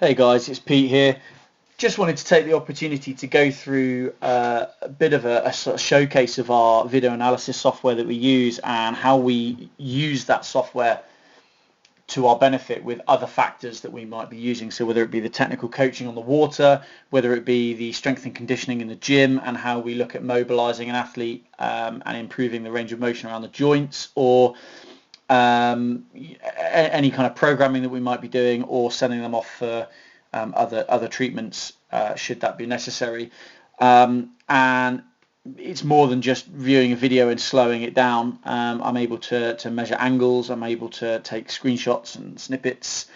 Hey guys, it's Pete here. Just wanted to take the opportunity to go through a bit of a sort of showcase of our video analysis software that we use and how we use that software to our benefit with other factors that we might be using. So whether it be the technical coaching on the water, whether it be the strength and conditioning in the gym and how we look at mobilizing an athlete and improving the range of motion around the joints, or any kind of programming that we might be doing, or sending them off for other treatments should that be necessary. And it's more than just viewing a video and slowing it down. I'm able to measure angles. I'm able to take screenshots and snippets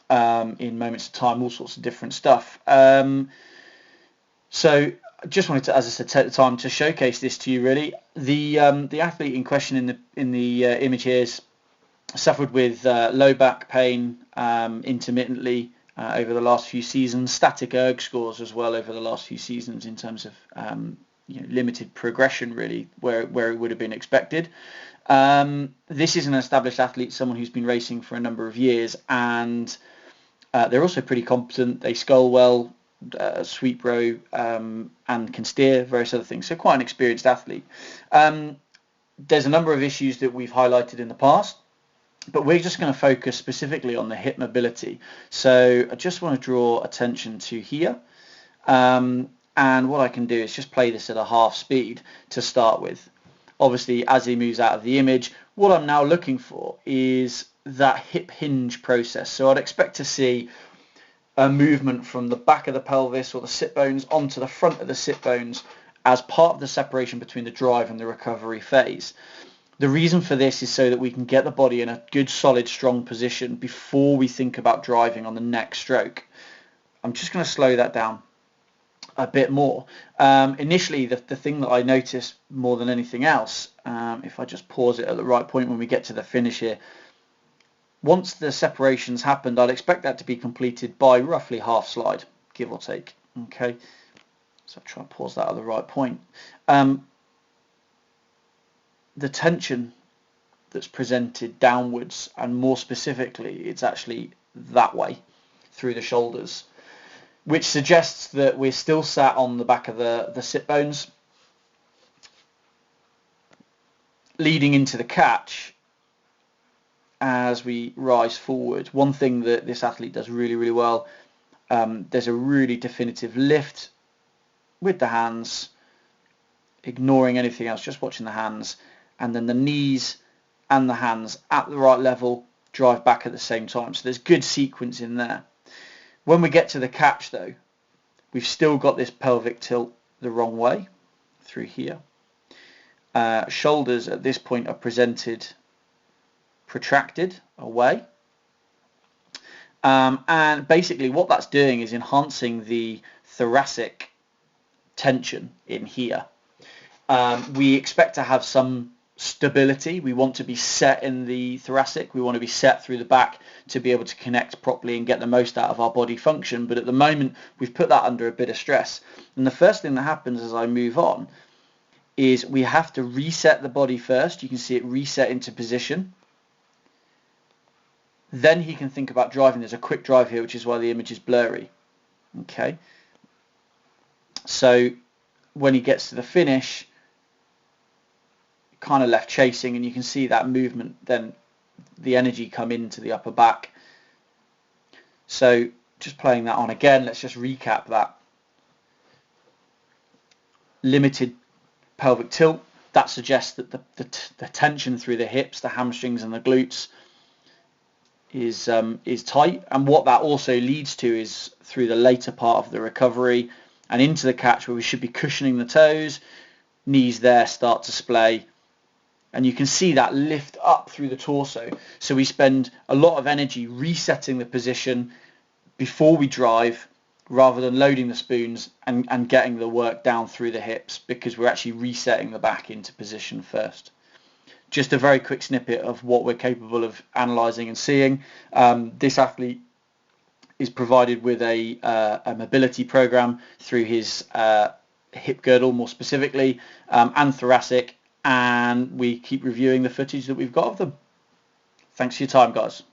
in moments of time, all sorts of different stuff. So I just wanted to, as I said, take the time to showcase this to you. Really, the athlete in question in the image here suffered with low back pain intermittently over the last few seasons, static erg scores as well over the last few seasons in terms of limited progression, really, where it would have been expected. This is an established athlete, someone who's been racing for a number of years, and they're also pretty competent. They scull well, sweep row, and can steer, various other things. So quite an experienced athlete. There's a number of issues that we've highlighted in the past, but we're just going to focus specifically on the hip mobility. So I just want to draw attention to here. And what I can do is just play this at a half speed to start with. Obviously, as he moves out of the image, what I'm now looking for is that hip hinge process. So I'd expect to see a movement from the back of the pelvis or the sit bones onto the front of the sit bones as part of the separation between the drive and the recovery phase. The reason for this is so that we can get the body in a good, solid, strong position before we think about driving on the next stroke. I'm just going to slow that down a bit more. Initially, the thing that I noticed more than anything else, if I just pause it at the right point when we get to the finish here, once the separation's happened, I'd expect that to be completed by roughly half slide, give or take. Okay, so I'll try and pause that at the right point. The tension that's presented downwards, and more specifically, it's actually that way through the shoulders, which suggests that we're still sat on the back of the sit bones. Leading into the catch, as we rise forward, one thing that this athlete does really, really well, there's a really definitive lift with the hands, ignoring anything else, just watching the hands, and then the knees and the hands at the right level drive back at the same time. So there's good sequence in there. When we get to the catch, though, we've still got this pelvic tilt the wrong way through here. Shoulders at this point are presented protracted away. And basically what that's doing is enhancing the thoracic tension in here. We expect to have some stability. We want to be set in the thoracic. We want to be set through the back to be able to connect properly and get the most out of our body function. But at the moment, we've put that under a bit of stress. And the first thing that happens as I move on is we have to reset the body first. You can see it reset into position. Then he can think about driving. There's a quick drive here, which is why the image is blurry. Okay. So when he gets to the finish, kind of left chasing, and you can see that movement, then the energy come into the upper back. So just playing that on again, let's just recap that. Limited pelvic tilt, that suggests that the tension through the hips, the hamstrings and the glutes is tight, and what that also leads to is through the later part of the recovery and into the catch, where we should be cushioning the toes, knees there start to splay, and you can see that lift up through the torso. So we spend a lot of energy resetting the position before we drive, rather than loading the spoons and getting the work down through the hips, because we're actually resetting the back into position first. Just a very quick snippet of what we're capable of analysing and seeing. This athlete is provided with a mobility program through his hip girdle, more specifically, and thoracic, and we keep reviewing the footage that we've got of them. Thanks for your time, guys.